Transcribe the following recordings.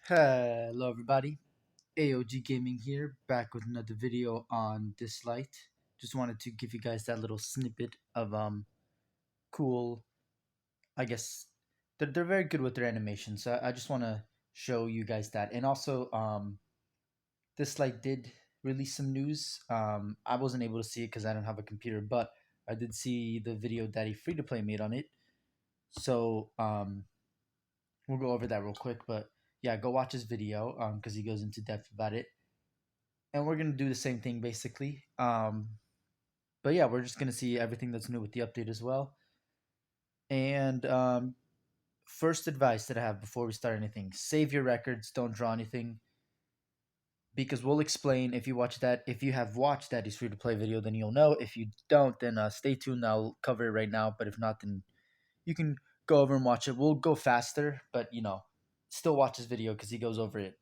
Hello everybody, AOG Gaming here, back with another video on Dislyte. Just wanted to give you guys that little snippet of cool, I guess they're very good with their animations. So I just want to show you guys that. And also Dislyte did release some news. I wasn't able to see it because I don't have a computer, but I did see the video that a free to play made on it. So we'll go over that real quick, but yeah, go watch his video because he goes into depth about it, and we're gonna do the same thing basically. But yeah, we're just gonna see everything that's new with the update as well. And first advice that I have before we start anything: save your records. Don't draw anything because we'll explain if you watch that. If you have watched Daddy's free to play video, then you'll know. If you don't, then stay tuned. I'll cover it right now. But if not, then you can go over and watch it. We'll go faster, but still watch his video because he goes over it.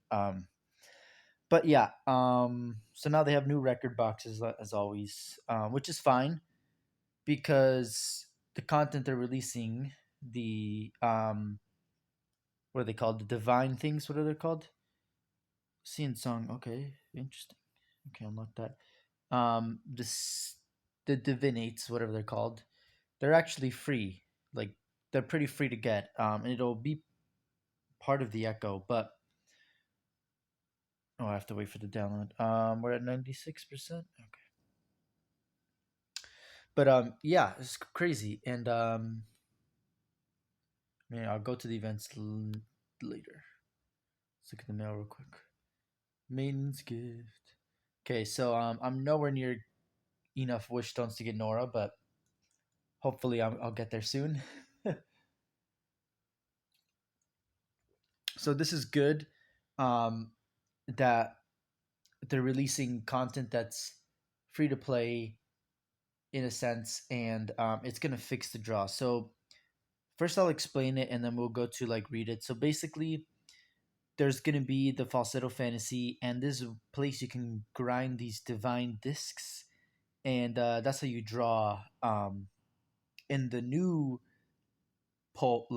But yeah, so now they have new record boxes as always, which is fine because the content they're releasing, the what are they called? The divine things. What are they called? Seeing song. Okay, interesting. Okay, unlock that. This the divinates, whatever they're called. They're actually free. Like they're pretty free to get. And it'll be part of the Echo, but oh, I have to wait for the download. We're at 96%. Okay. But yeah, it's crazy. And yeah, I'll go to the events later. Let's look at the mail real quick. Maiden's gift. Okay, so I'm nowhere near enough wish stones to get Nora, but hopefully I'll get there soon. So this is good. That they're releasing content that's free to play in a sense, and it's gonna fix the draw. So first I'll explain it, and then we'll go to like read it. So basically, there's gonna be the falsetto fantasy, and this place you can grind these divine discs, and that's how you draw. In the new pull,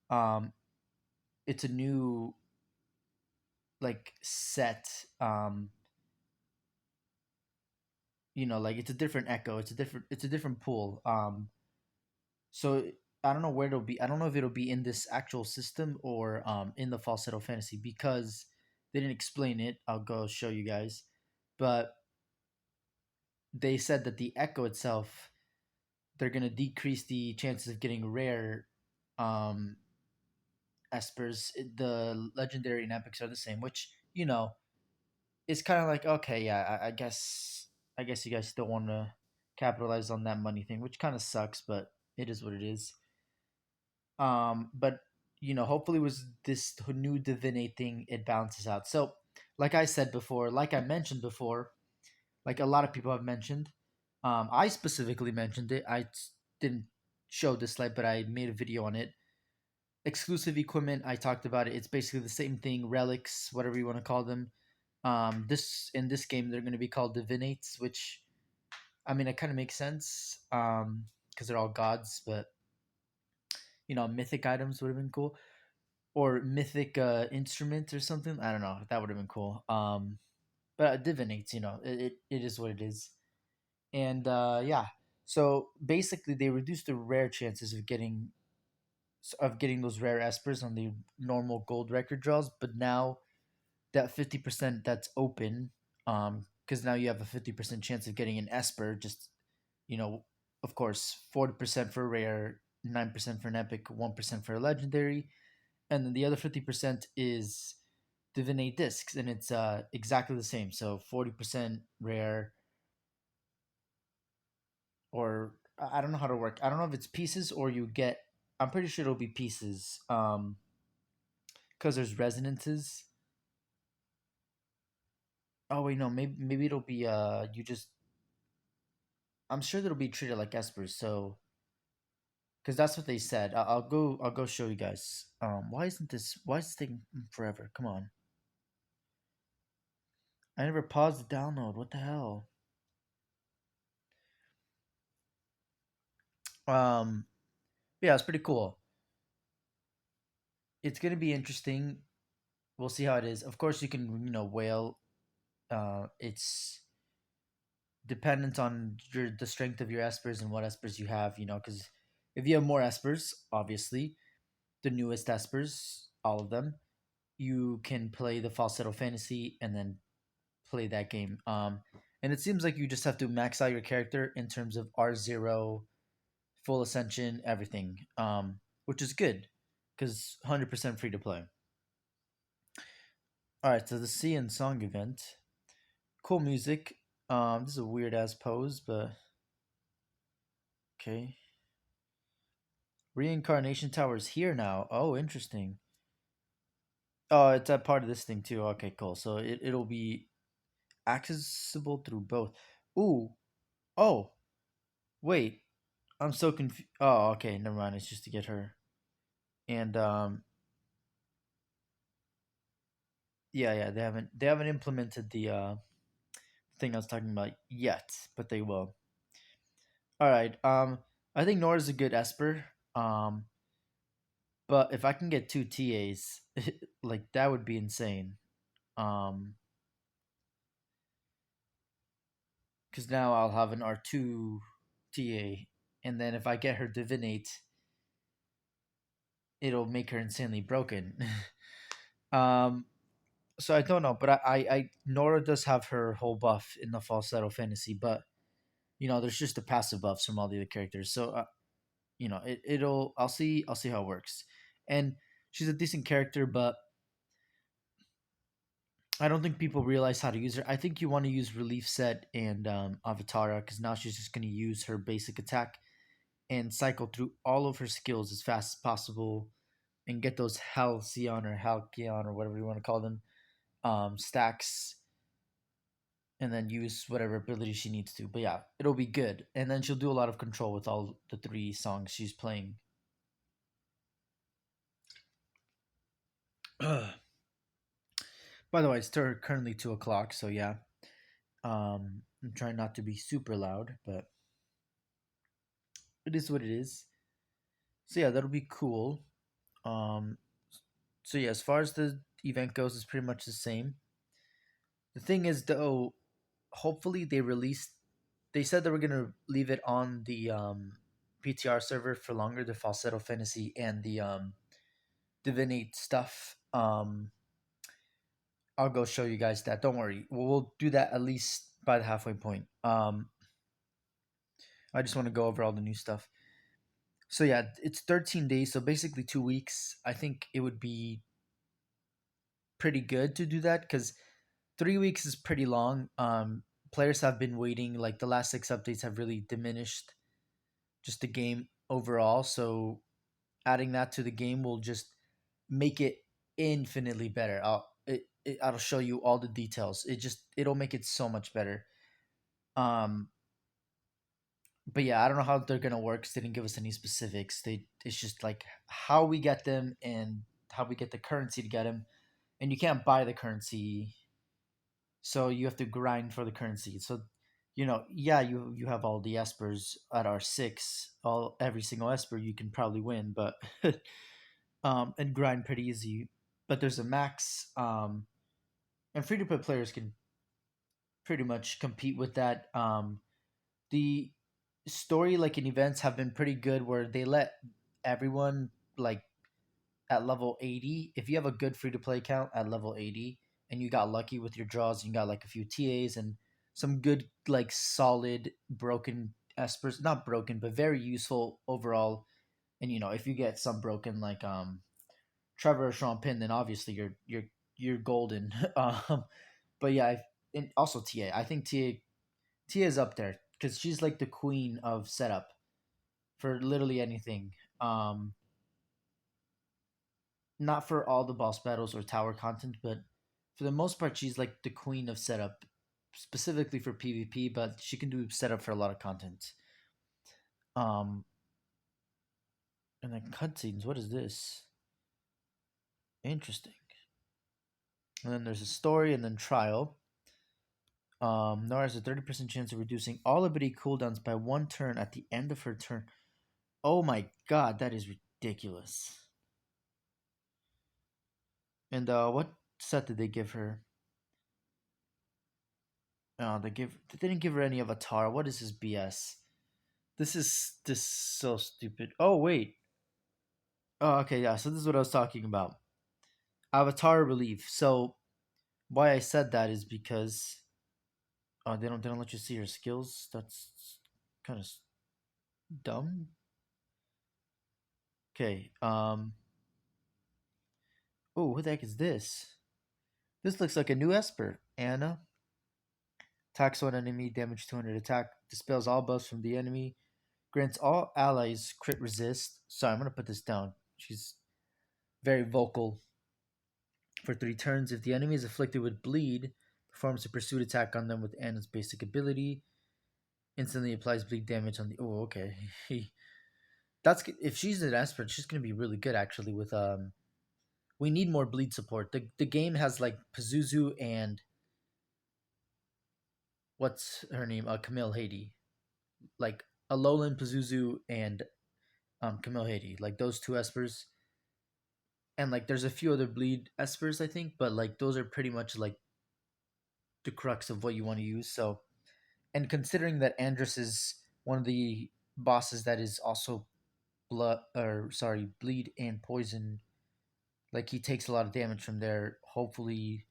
um, it's a new like set. Like it's a different echo. It's a different pool. So I don't know where it'll be. I don't know if it'll be in this actual system or in the falsetto fantasy because they didn't explain it. I'll go show you guys, but they said that the echo itself, they're gonna decrease the chances of getting rare um espers. The legendary and epics are the same, which it's kind of like, okay, yeah, I guess you guys still want to capitalize on that money thing, which kind of sucks, but it is what it is. But hopefully, was this new divinate thing, it balances out. So, like I said before, like I mentioned before, like a lot of people have mentioned, I specifically mentioned it. Didn't show this slide, but I made a video on it. Exclusive equipment, I talked about it. It's basically the same thing, relics, whatever you want to call them. This in this game, they're going to be called divinates, which I mean, it kind of makes sense because they're all gods, but mythic items would have been cool, or mythic instruments or something. I don't know. That would have been cool. But divinates, it is what it is. And yeah, so basically, they reduce the rare chances of getting those rare espers on the normal gold record draws. But now that 50% that's open, because now you have a 50% chance of getting an esper. Just you know, of course, 40% for a rare, 9% for an epic, 1% for a legendary, and then the other 50% is divinate discs, and it's exactly the same. So 40% rare, or I don't know how to work. I don't know if it's pieces or you get. I'm pretty sure it'll be pieces. Because there's resonances. Oh wait, no, maybe it'll be you just. I'm sure it'll be treated like espers. So because that's what they said. I'll go show you guys. Why is this taking forever? Come on. I never paused the download. What the hell? Um, yeah, it's pretty cool. It's gonna be interesting. we'll see how it is. Of course, you can whale. It's dependent on the strength of your espers and what espers you have. Because if you have more espers, obviously the newest espers, all of them, you can play the falsetto fantasy and then play that game. And it seems like you just have to max out your character in terms of R0, full ascension, everything. Which is good because 100% free to play. All right, so the Sea and Song event, cool music. This is a weird ass pose, but okay. Reincarnation Tower is here now. Oh, interesting. Oh, it's a part of this thing too. Okay, cool. So it'll be accessible through both. Ooh. Oh, wait. I'm so confused. Oh, okay. Never mind. It's just to get her. And yeah, yeah. They haven't implemented the thing I was talking about yet, but they will. All right. I think Nora's a good Esper. Um, but if I can get two TAs, like that would be insane. Um, because now I'll have an R2 TA, and then if I get her Divinate, it'll make her insanely broken. um, so I don't know, but I Nora does have her whole buff in the falsetto fantasy, but there's just the passive buffs from all the other characters. So it'll I'll see how it works, and she's a decent character, but I don't think people realize how to use her. I think you want to use Relief Set and Avatara because now she's just going to use her basic attack and cycle through all of her skills as fast as possible and get those Halcyon or Halcyon or whatever you want to call them stacks, and then use whatever ability she needs to. But yeah, it'll be good. And then she'll do a lot of control with all the three songs she's playing. By the way, it's currently 2 o'clock, so yeah. I'm trying not to be super loud, but it is what it is. So yeah, that'll be cool. Um, so yeah, as far as the event goes, it's pretty much the same. The thing is, though, hopefully they released. They said they were gonna leave it on the PTR server for longer, the falsetto fantasy and the divinate stuff. I'll go show you guys that. Don't worry, we'll do that at least by the halfway point. I just want to go over all the new stuff. So yeah, it's 13 days, so basically 2 weeks. I think it would be pretty good to do that because 3 weeks is pretty long. Players have been waiting. Like the last 6 updates have really diminished just the game overall. So adding that to the game will just make it infinitely better. I'll show you all the details. It'll make it so much better. Um, but yeah, I don't know how they're gonna work. 'Cause they didn't give us any specifics. It's just like how we get them and how we get the currency to get them, and you can't buy the currency, so you have to grind for the currency. So, yeah, you have all the espers at R6, all every single esper you can probably win, but and grind pretty easy. But there's a max, and free to play players can pretty much compete with that. The story like in events have been pretty good where they let everyone like at level 80. If you have a good free to play account at level 80 and you got lucky with your draws, you got like a few TAs and some good like solid broken espers, not broken but very useful overall. And if you get some broken like Trevor or Sean Pin, then obviously you're golden. But yeah, and also TA. I think Tia is up there because she's like the queen of setup for literally anything. Not for all the boss battles or tower content, but for the most part, she's like the queen of setup, specifically for PvP. But she can do setup for a lot of content. Um, and then cutscenes. What is this? Interesting. And then there's a story, and then trial. Nora has a 30% chance of reducing all ability cooldowns by 1 turn at the end of her turn. Oh my god, that is ridiculous. And what set did they give her? Oh, they didn't give her any avatar. What is this BS? This is so stupid. Oh wait. Oh okay, yeah. So this is what I was talking about. Avatar relief. So why I said that is because they don't let you see her skills. That's kind of dumb. Okay. Oh, what the heck is this? This looks like a new Esper. Anna attacks one enemy, damage 200. Attack dispels all buffs from the enemy. Grants all allies crit resist. Sorry, I'm gonna put this down. She's very vocal. For 3 turns, if the enemy is afflicted with bleed, performs a pursuit attack on them with Anna's basic ability. Instantly applies bleed damage on the. Oh, okay. That's if she's an expert, she's gonna be really good actually. With we need more bleed support. The game has like Pazuzu and what's her name? Camille Haiti. Like Alolan Pazuzu and Camille Haiti. Like those two espers. And like there's a few other bleed espers, I think, but like those are pretty much like the crux of what you want to use. So, and considering that Andrus is one of the bosses that is also blood or sorry bleed and poison, like he takes a lot of damage from there. Hopefully,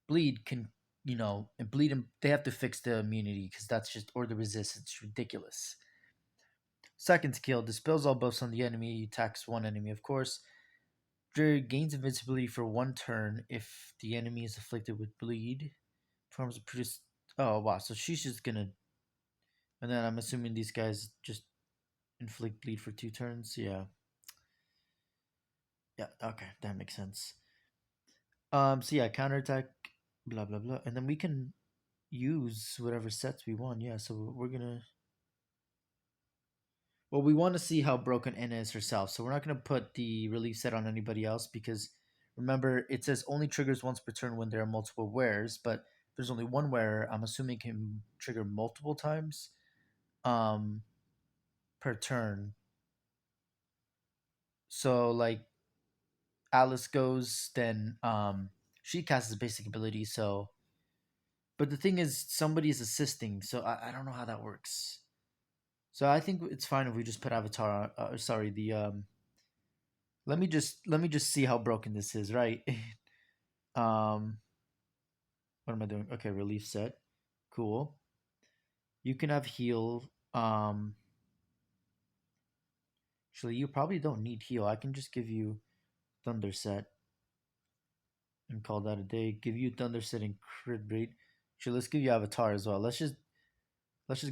bleed can and bleed and they have to fix the immunity because that's just or the resistance ridiculous. Second skill dispels all buffs on the enemy. Attacks one enemy, of course. Gains invincibility for 1 turn if the enemy is afflicted with bleed. Forms a produce. Oh wow! So she's just gonna, and then I'm assuming these guys just inflict bleed for 2 turns. Yeah, yeah. Okay, that makes sense. So yeah, counterattack, blah blah blah, and then we can use whatever sets we want. Yeah, so we're gonna. Well, we want to see how broken Anna is herself, so we're not gonna put the relief set on anybody else because remember it says only triggers once per turn when there are multiple wearers, but if there's only one wearer. I'm assuming it can trigger multiple times, um, per turn. So like Alice goes, then she casts a basic ability. So, but the thing is, somebody is assisting, so I don't know how that works. So I think it's fine if we just put Avatar. Sorry, the let me just see how broken this is, right? um, what am I doing? Okay, relief set, cool. You can have heal. Actually, you probably don't need heal. I can just give you Thunder set and call that a day. Give you Thunder set and crit rate. Actually, let's give you Avatar as well. Let's just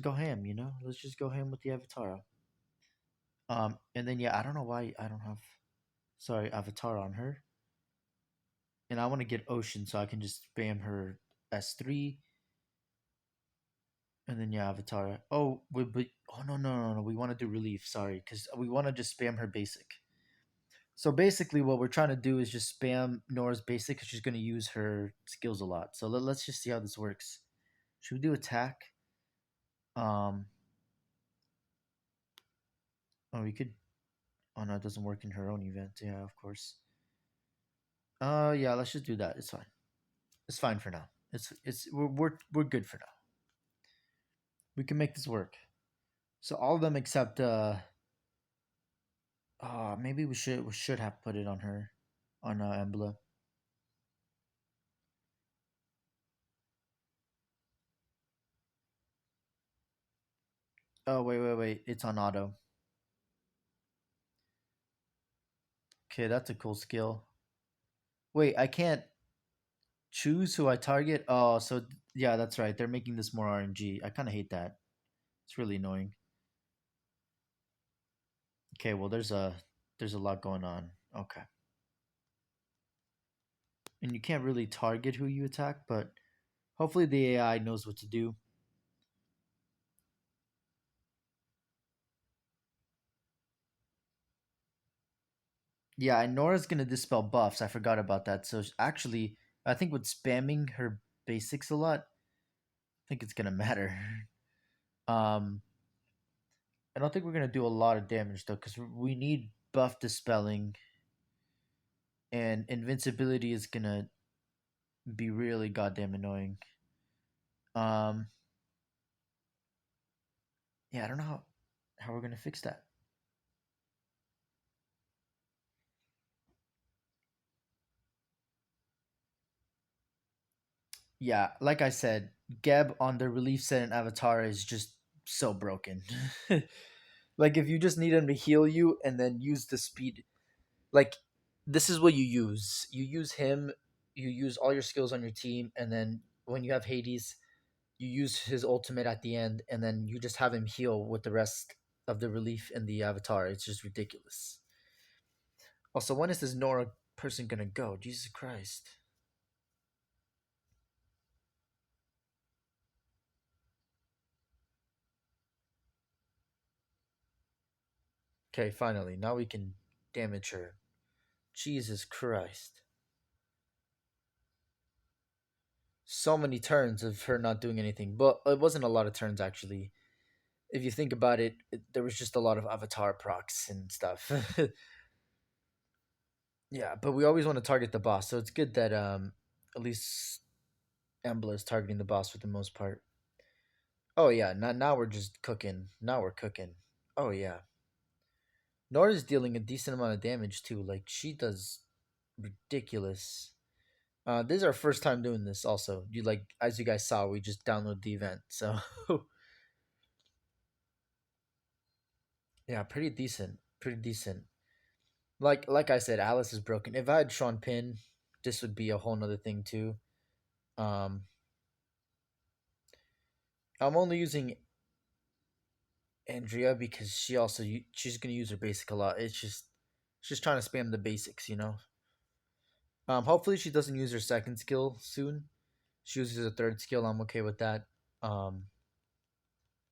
go ham. Let's just go ham with the Avatar. And then yeah, I don't know why I don't have sorry Avatar on her, and I want to get Ocean so I can just spam her S3, and then yeah Avatar. Oh, but oh no, we want to do relief. Sorry, because we want to just spam her basic. So basically, what we're trying to do is just spam Nora's basic because she's going to use her skills a lot. So let's just see how this works. Should we do attack? Um, oh, we could. Oh no, it doesn't work in her own event. Yeah, of course. Yeah, let's just do that. It's fine. It's fine for now. We're good for now. We can make this work. So all of them except maybe we should have put it on her, on Embla. Oh wait, it's on auto. Okay, that's a cool skill. Wait, I can't choose who I target. Oh, so yeah, that's right. They're making this more RNG. I kind of hate that. It's really annoying. Okay, well there's a lot going on. Okay, and you can't really target who you attack, but hopefully the AI knows what to do. Yeah, and Nora's gonna dispel buffs. I forgot about that. So actually, I think with spamming her basics a lot, I think it's gonna matter. Um, I don't think we're gonna do a lot of damage though, because we need buff dispelling, and invincibility is gonna. Be really goddamn annoying. Um, yeah, I don't know how we're gonna fix that. Yeah, like I said, Geb on the relief set and Avatar is just so broken. Like if you just need him to heal you and then use the speed, like this is what you use. You use him, you use all your skills on your team, and then when you have Hades, you use his ultimate at the end, and then you just have him heal with the rest of the relief and the Avatar. It's just ridiculous. Also, when is this Nora person gonna go? Jesus Christ. Okay, finally. Now we can damage her. Jesus Christ. So many turns of her not doing anything. But it wasn't a lot of turns, actually. If you think about it, there was just a lot of Avatar procs and stuff. Yeah, but we always want to target the boss. So it's good that at least Embla is targeting the boss for the most part. Oh, yeah. Now we're just cooking. Now we're cooking. Oh, yeah. Nora's dealing a decent amount of damage, too. Like, she does ridiculous. This is our first time doing this. Also, you like as you guys saw, we just downloaded the event, so yeah, pretty decent, pretty decent. Like I said, Alice is broken. If I had Sean Pin, this would be a whole nother thing too. Um, I'm only using Andrea because she's gonna use her basic a lot. It's just she's trying to spam the basics, you know. Hopefully she doesn't use her second skill soon. She uses her third skill. I'm okay with that. Um,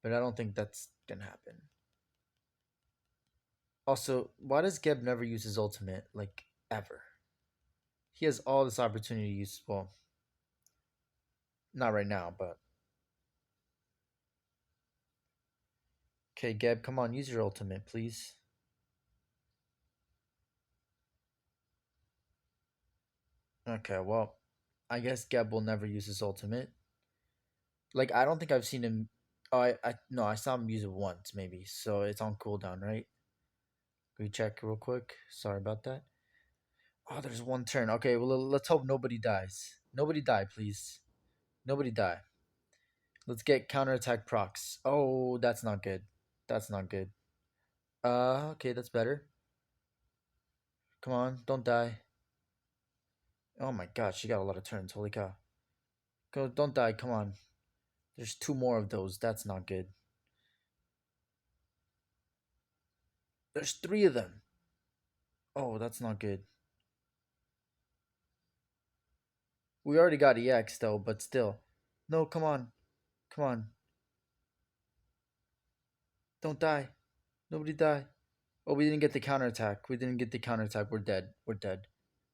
but I don't think that's gonna happen. Also, why does Geb never use his ultimate? Like, ever. He has all this opportunity to use. Well, not right now, but. Okay, Geb, come on, use your ultimate, please. Okay, well, I guess Geb will never use his ultimate. Like, I don't think I've seen him. Oh, no, I saw him use it once, maybe. So it's on cooldown, right? Can we check real quick? Sorry about that. Oh, there's one turn. Okay, well, let's hope nobody dies. Nobody die, please. Nobody die. Let's get counterattack procs. Oh, that's not good. That's not good. Okay, that's better. Come on, don't die. Oh my god, she got a lot of turns. Holy cow. Go, don't die. Come on. There's two more of those. That's not good. There's three of them. Oh, that's not good. We already got EX though, but still. No, come on. Come on. Don't die. Nobody die. Oh, we didn't get the counterattack. We didn't get the counterattack. We're dead. We're dead.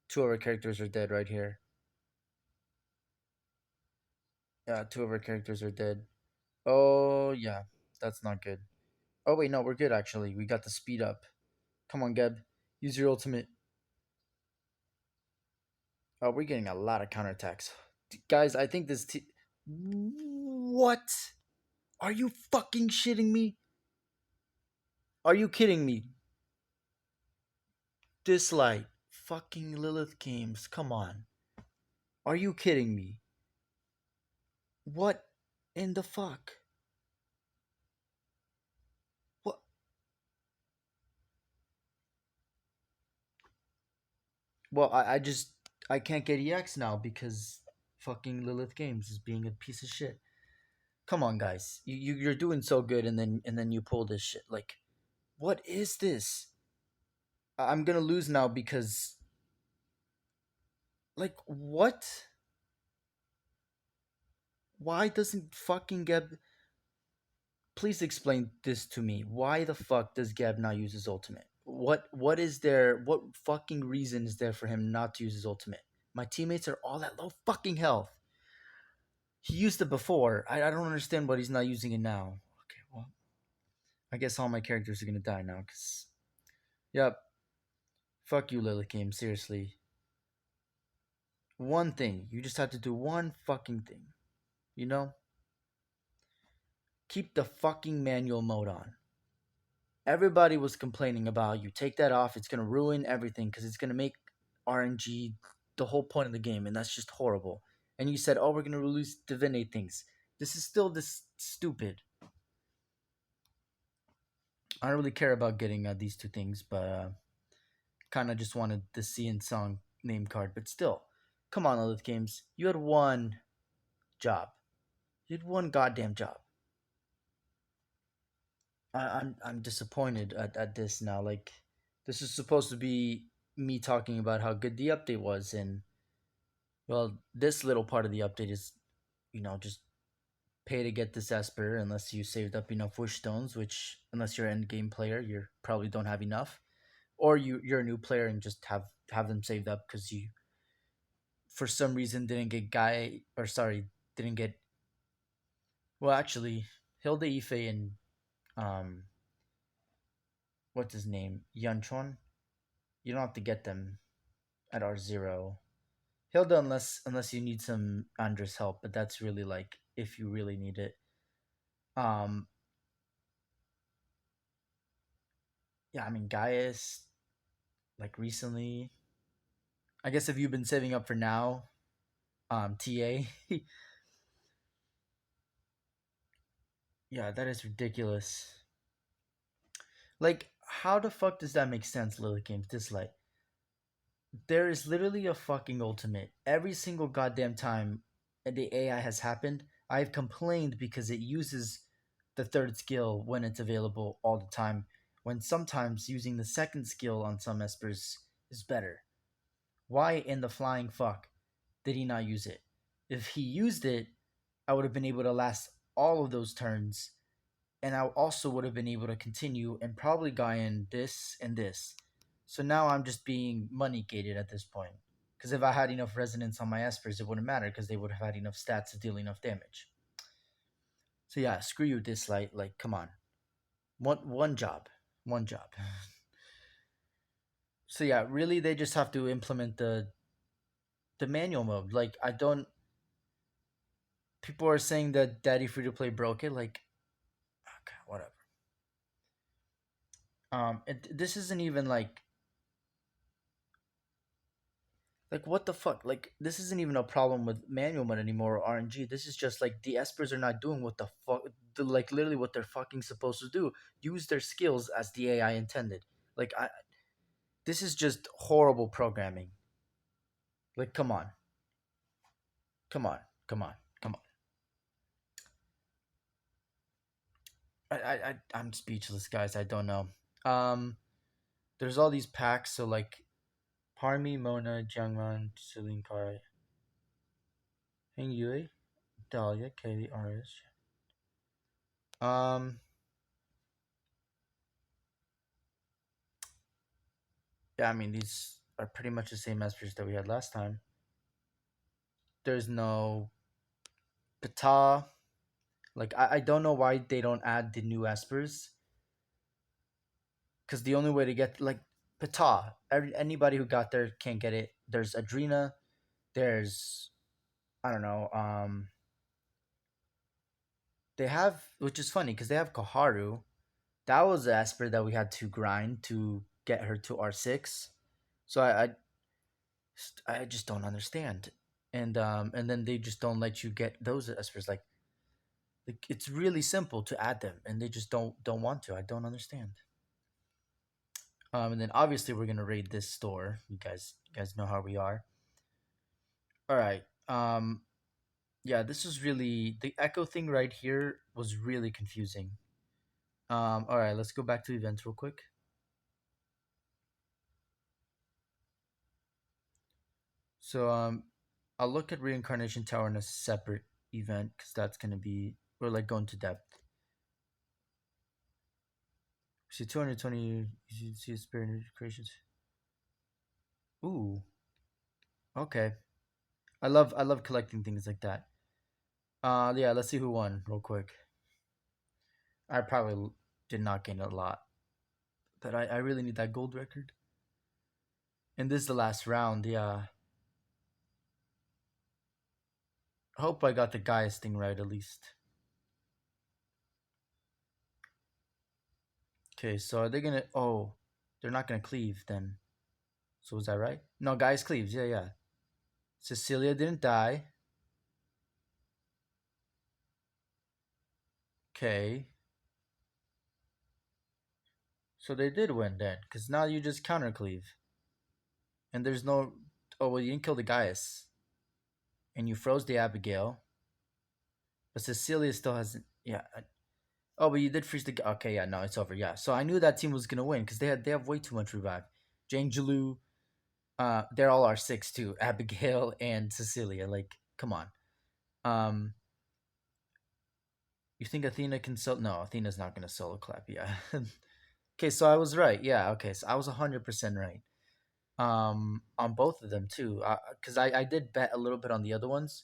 Two of our characters are dead right here. Yeah, two of our characters are dead. Oh, yeah. That's not good. Oh, wait, no, we're good actually. We got the speed up. Come on, Geb. Use your ultimate. Oh, we're getting a lot of counterattacks. Guys, I think this What? Are you fucking shitting me? Are you kidding me? Dislyte. Fucking Lilith Games. Come on. Are you kidding me? What in the fuck? What? Well, I can't get EX now because fucking Lilith Games is being a piece of shit. Come on, guys. You're doing so good and then you pull this shit. Like, what is this? I'm gonna lose now because like what? Why doesn't fucking Geb please explain this to me. Why the fuck does Geb not use his ultimate? What is there what fucking reason is there for him not to use his ultimate? My teammates are all at low fucking health. He used it before. I don't understand why he's not using it now. Okay, well, I guess all my characters are gonna die now, cause yep. Fuck you, Lily Game, seriously. One thing. You just have to do one fucking thing. You know? Keep the fucking manual mode on. Everybody was complaining about you take that off, it's gonna ruin everything because it's gonna make RNG the whole point of the game, and that's just horrible. And you said, "Oh, we're gonna release Divinate things." This is still this stupid. I don't really care about getting these two things, but kind of just wanted the C and Song name card. But still, come on, Lilith Games, you had one job. You had one goddamn job. I'm disappointed at this now. Like, this is supposed to be me talking about how good the update was, and well, this little part of the update is, just pay to get this Esper unless you saved up enough wish stones, which unless you're an end game player, you probably don't have enough, or you're a new player and just have them saved up because you for some reason didn't get guy or sorry didn't get well actually Hilda Ife and um what's his name Yanchon. You don't have to get them at R0. Hilda unless you need some Andres help, but that's really like if you really need it. Um yeah, I mean Gaius like recently. I guess if you've been saving up for now, TA. Yeah, that is ridiculous. Like, how the fuck does that make sense, Lily Games Dislyte? There is literally a fucking ultimate. Every single goddamn time the AI has happened, I've complained because it uses the third skill when it's available all the time, when sometimes using the second skill on some espers is better. Why in the flying fuck did he not use it? If he used it, I would have been able to last all of those turns, and I also would have been able to continue and probably got in this and this. So now I'm just being money gated at this point. Because if I had enough resonance on my espers, it wouldn't matter because they would have had enough stats to deal enough damage. So yeah, screw you, Dislyte. Like, come on, one job, one job. So yeah, really, they just have to implement the manual mode. Like, I don't. People are saying that Daddy Free to Play broke it. Like, okay, whatever. This isn't even like what the fuck? Like this isn't even a problem with manual mode anymore or RNG. This is just like the espers are not doing what the fuck, like literally what they're fucking supposed to do. Use their skills as the AI intended. Like this is just horrible programming. Like come on, come on, come on, come on. I'm speechless, guys. I don't know. Um, there's all these packs. So like, Parmi, Mona, Jiangman, Celine Kai, Heng Yui, Dahlia, Katie, RS. Um, yeah, I mean these are pretty much the same messages that we had last time. There's no Pata. Like I don't know why they don't add the new espers. Because the only way to get like Pata, anybody who got there can't get it. There's Adrena. There's I don't know. They have which is funny because they have Koharu. That was the esper that we had to grind to get her to R6. So I just don't understand. And then they just don't let you get those espers like it's really simple to add them and they just don't want to. I don't understand. And then obviously we're gonna raid this store. You guys know how we are. All right. Yeah, this was really the echo thing right here was really confusing. All right, let's go back to events real quick. So I'll look at reincarnation tower in a separate event because that's gonna be we're like going to depth. See 220. You see spirit creations. Ooh, okay. I love collecting things like that. Yeah, let's see who won real quick. I probably did not gain a lot, but I really need that gold record. And this is the last round. Yeah, Hope I got the Gaius thing right at least. Okay, so are they gonna? Oh, they're not gonna cleave then. So was that right? No, Gaius cleaves. Yeah, yeah. Cecilia didn't die. Okay, so they did win then, because now you just counter cleave, and there's no. Oh well, you didn't kill the Gaius, and you froze the Abigail, but Cecilia still hasn't. Yeah. Oh, but you did freeze the. Okay, yeah, no, it's over. Yeah, so I knew that team was gonna win because they have way too much revive. Jane Jalu, they're all R6 too. Abigail and Cecilia, like, come on. Um, you think Athena can solo? No, Athena's not gonna solo clap. Yeah. Okay, so I was right. Yeah. Okay, so I was 100% right. On both of them too. Because I did bet a little bit on the other ones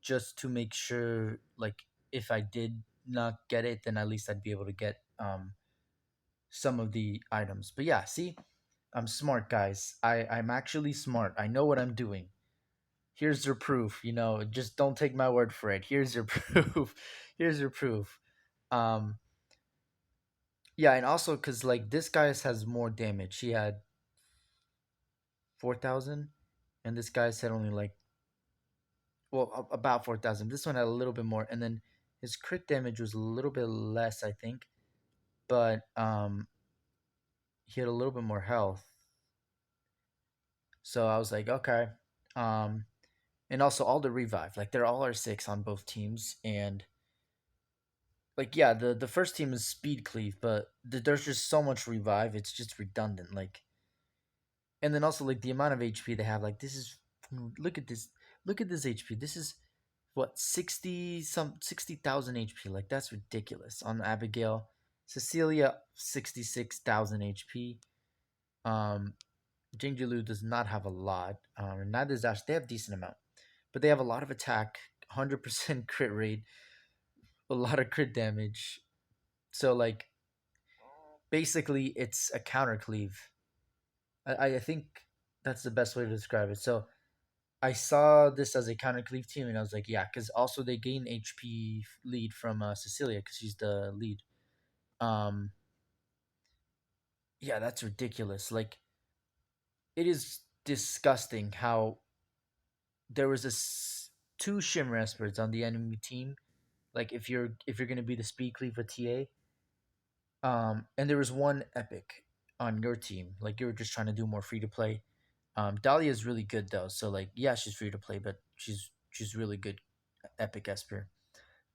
just to make sure, like, if I did not get it, then at least I'd be able to get some of the items. But yeah, see, I'm smart, guys. I'm actually smart. I know what I'm doing. Here's your proof. Just don't take my word for it. Here's your proof. Here's your proof. Um, yeah, and also because like this guy's has more damage. He had 4,000, and this guy's had only like about 4,000. This one had a little bit more, and then his crit damage was a little bit less, I think, but he had a little bit more health. So I was like, okay. Um, and also all the revive, like they're all R6 on both teams, and like yeah, the first team is speed cleave, but there's just so much revive, it's just redundant. Like, and then also like the amount of HP they have, like this is look at this, look at this HP. This is what 60,000 HP. Like that's ridiculous on Abigail. Cecilia 66,000 HP. Um, Jingjilu does not have a lot, and neither does Ash. They have decent amount, but they have a lot of attack, 100% crit rate, a lot of crit damage. So like basically, it's a counter cleave. I think that's the best way to describe it. So I saw this as a counter cleave team, and I was like, yeah, because also they gain HP lead from Cecilia because she's the lead. Um, yeah, that's ridiculous. Like, it is disgusting how there was two Shimmer Experts on the enemy team. Like, if you're gonna be the speed cleave for TA, and there was one Epic on your team. Like, you were just trying to do more free to play. Dahlia is really good though, so like, yeah, she's free to play, but she's really good Epic Esper.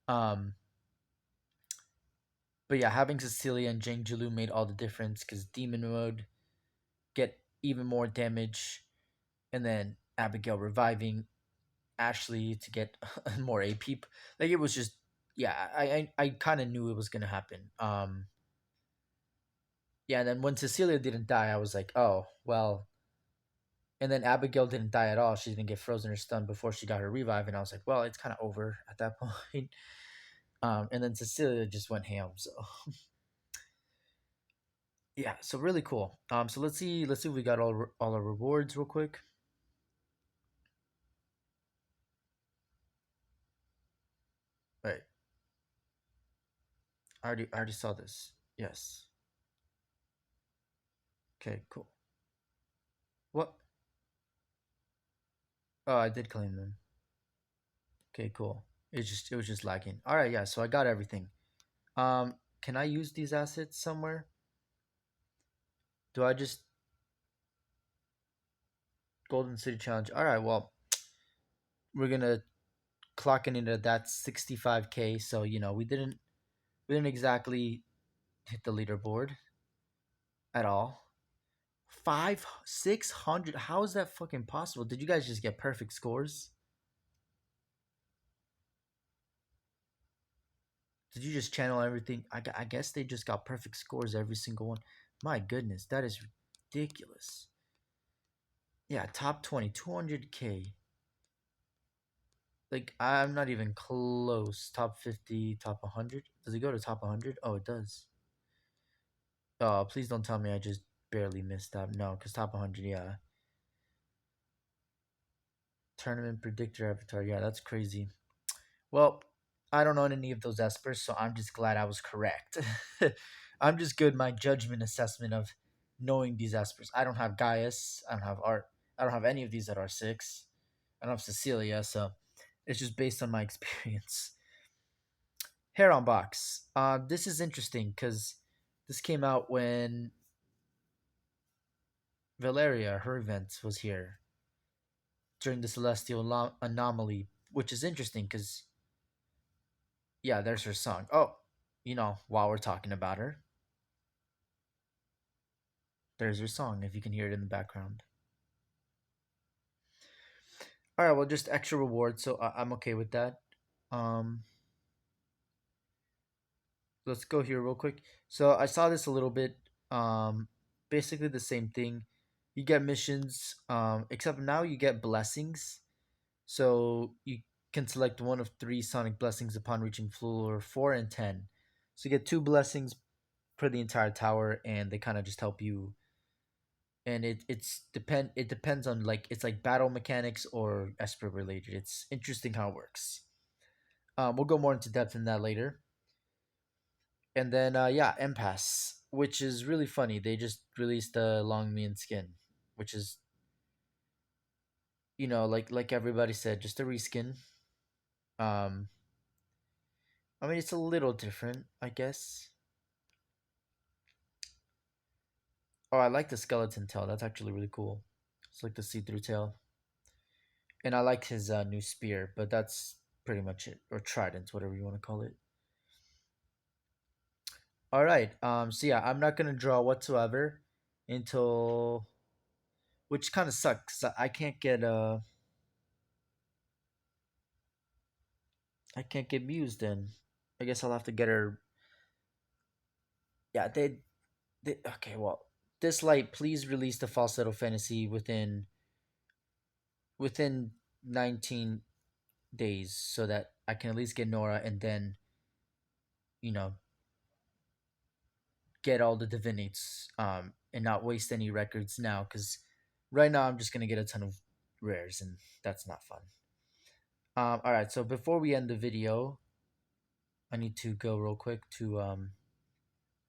Um, but yeah, having Cecilia and Jang Jilu made all the difference because Demon Mode get even more damage, and then Abigail reviving Ashley to get more AP. Like it was just, yeah, I kind of knew it was gonna happen. Yeah, and then when Cecilia didn't die, I was like, oh well. And then Abigail didn't die at all. She didn't get frozen or stunned before she got her revive, and I was like, well, it's kind of over at that point. And then Cecilia just went ham. So yeah, so really cool. So let's see if we got all our rewards real quick. Right, I already saw this. Yes. Okay, cool. What? Oh, I did claim them. Okay, cool. It was just lagging. All right, yeah. So I got everything. Can I use these assets somewhere? Do I just Golden City Challenge? All right, well, we're gonna clock in into that 65K. So we didn't exactly hit the leaderboard at all. 600. How is that fucking possible? Did you guys just get perfect scores? Did you just channel everything? I guess they just got perfect scores every single one. My goodness, that is ridiculous. Yeah, top 20, 200K. Like, I'm not even close. Top 50, top 100. Does it go to top 100? Oh, it does. Oh, please don't tell me I just barely missed that. No, because top 100, yeah. Tournament predictor avatar. Yeah, that's crazy. Well, I don't own any of those espers, so I'm just glad I was correct. I'm just good my judgment assessment of knowing these espers. I don't have Gaius. I don't have Art. I don't have any of these at R6. I don't have Cecilia, so it's just based on my experience. Hair on box. This is interesting because this came out when Valeria, her event, was here during the Celestial Anomaly, which is interesting because, yeah, there's her song. Oh, while we're talking about her, there's her song, if you can hear it in the background. All right, well, just extra reward, so I'm okay with that. Um, let's go here real quick. So I saw this a little bit. Basically the same thing. You get missions, except now you get blessings. So you can select one of three Sonic blessings upon reaching floor 4 and 10. So you get two blessings per the entire tower, and they kind of just help you. And it depends on, like, it's like battle mechanics or Esper related. It's interesting how it works. We'll go more into depth in that later. And then yeah, Empass, which is really funny. They just released the Long Mean skin, which is, like everybody said, just a reskin. Um, I mean, it's a little different, I guess. Oh, I like the skeleton tail. That's actually really cool. It's like the see-through tail, and I like his new spear. But that's pretty much it, or trident, whatever you want to call it. All right. So yeah, I'm not gonna draw whatsoever until, which kind of sucks. I can't get I can't get Muse then. I guess I'll have to get her. Yeah, they okay. Well, Dislyte, please release the falsetto fantasy within 19 days so that I can at least get Nora, and then you know get all the divinates, and not waste any records now, because right now I'm just gonna get a ton of rares, and that's not fun. All right, so before we end the video, I need to go real quick to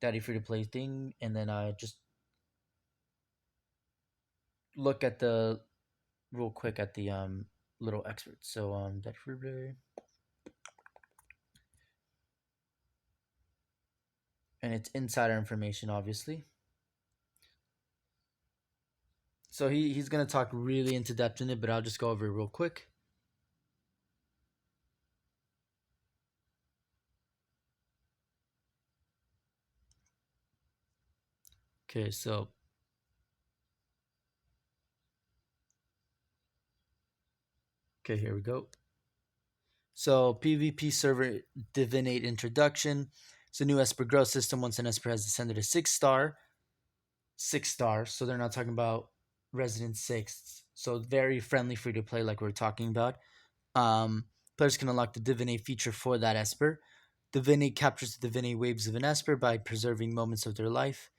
Daddy Free to Play thing, and then I just look at the real quick at the little excerpt. So Daddy Free to Play, and it's insider information, obviously. So he's gonna talk really into depth in it, but I'll just go over it real quick. Okay, so here we go. So PvP server divinate introduction. It's a new Esper growth system. Once an Esper has descended to 6 star, 6 star. So they're not talking about Resident Six. So very friendly, free to play, like we are talking about. Players can unlock the divinate feature for that Esper. Divinate captures the divinate waves of an Esper by preserving moments of their life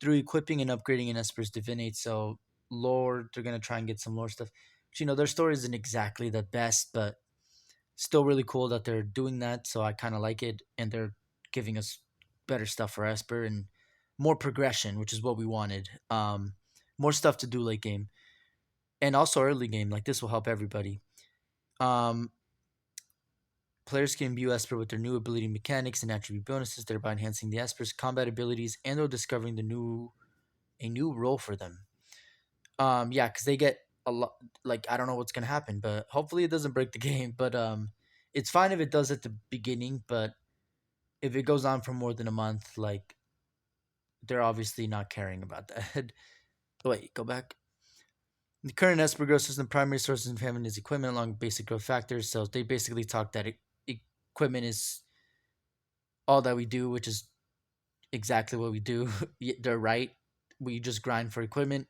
through equipping and upgrading an Esper's divinate. So lore, they're gonna try and get some lore stuff. But, their story isn't exactly the best, but still really cool that they're doing that. So I kind of like it, and they're giving us better stuff for Esper and more progression, which is what we wanted. More stuff to do late game, and also early game. Like, this will help everybody. Um, Players can imbue Esper with their new ability mechanics and attribute bonuses, thereby enhancing the Esper's combat abilities and or discovering a new role for them. Yeah, because they get a lot. Like, I don't know what's gonna happen, but hopefully it doesn't break the game. But it's fine if it does at the beginning, but if it goes on for more than a month, like, they're obviously not caring about that. Wait, go back. The current Esper growth system primary sources of having is equipment along basic growth factors. So they basically talk that equipment is all that we do, which is exactly what we do. They're right. We just grind for equipment.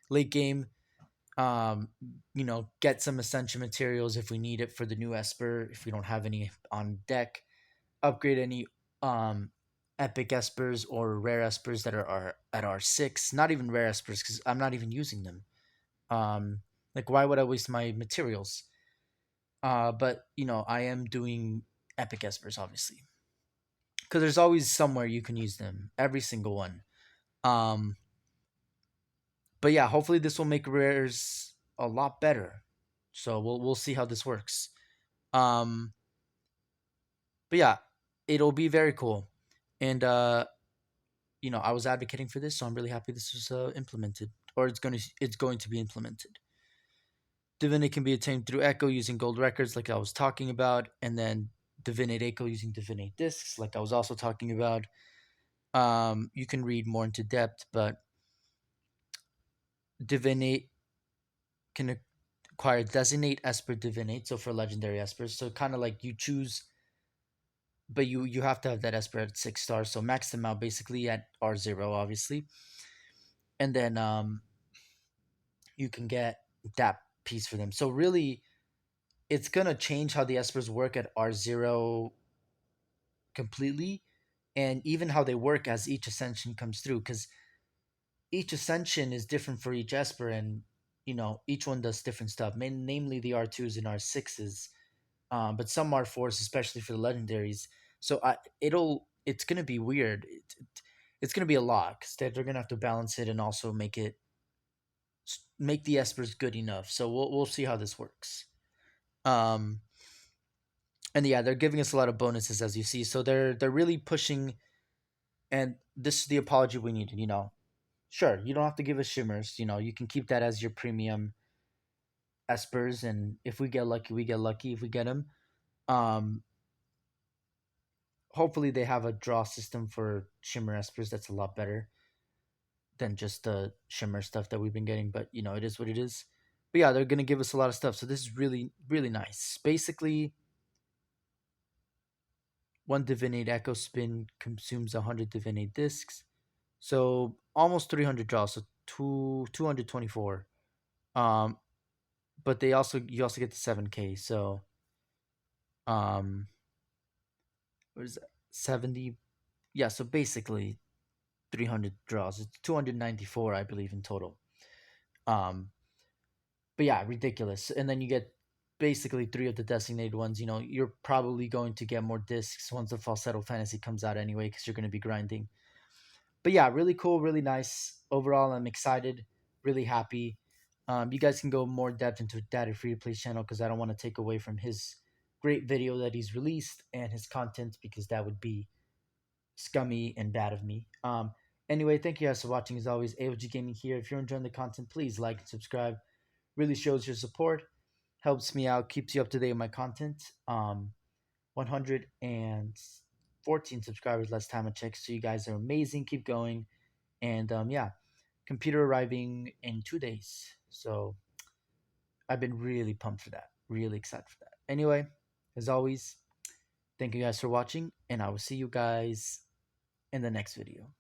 Late game, get some essential materials if we need it for the new Esper. If we don't have any on deck, upgrade any epic Espers or rare Espers that are at R6. Not even rare Espers, because I'm not even using them. Like, why would I waste my materials? But I am doing epic espers obviously because there's always somewhere you can use them. Every single one. Um, but yeah, hopefully this will make rares a lot better. So we'll see how this works. Um, but yeah, it'll be very cool. And I was advocating for this, so I'm really happy this was implemented, or it's going to be implemented. Divinate can be obtained through Echo using gold records, like I was talking about, and then Divinate Echo using Divinate discs, like I was also talking about. You can read more into depth, but Divinate can acquire Designate Esper Divinate, so for legendary Espers, so kind of like you choose, but you have to have that Esper at 6 stars, so max them out basically at R0, obviously, and then you can get that piece for them. So really, it's gonna change how the espers work at R0 completely, and even how they work as each ascension comes through. Because each ascension is different for each esper, and each one does different stuff. Namely, the R2s and R6s, but some R4s, especially for the legendaries. So it's gonna be weird. It's gonna be a lot because they're gonna have to balance it and also make the espers good enough. So we'll see how this works. Um, and yeah, they're giving us a lot of bonuses as you see. So they're really pushing, and this is the apology we needed. Sure, you don't have to give us shimmers. You can keep that as your premium espers, and if we get lucky, we get lucky. If we get them, um, hopefully they have a draw system for shimmer espers that's a lot better than just the shimmer stuff that we've been getting. But it is what it is. But yeah, they're gonna give us a lot of stuff. So this is really really nice. Basically, one divinate echo spin consumes 100 divinate discs. So almost 300 draws, so 224. Um, but you also get the 7K. So um, what is that? 70. Yeah, so basically 300 draws. It's 294, I believe, in total. Um, but yeah, ridiculous. And then you get basically three of the designated ones. You're probably going to get more discs once the falsetto fantasy comes out anyway, because you're going to be grinding. But yeah, really cool, really nice. Overall, I'm excited, really happy. You guys can go more depth into Daddy Free to Play channel because I don't want to take away from his great video that he's released and his content, because that would be scummy and bad of me. Anyway, thank you guys for watching. As always, AOG Gaming here. If you're enjoying the content, please like and subscribe. Really shows your support, helps me out, keeps you up to date with my content. 114 subscribers last time I checked, so you guys are amazing. Keep going. And yeah, computer arriving in 2 days. So I've been really pumped for that. Really excited for that. Anyway, as always, thank you guys for watching, and I will see you guys in the next video.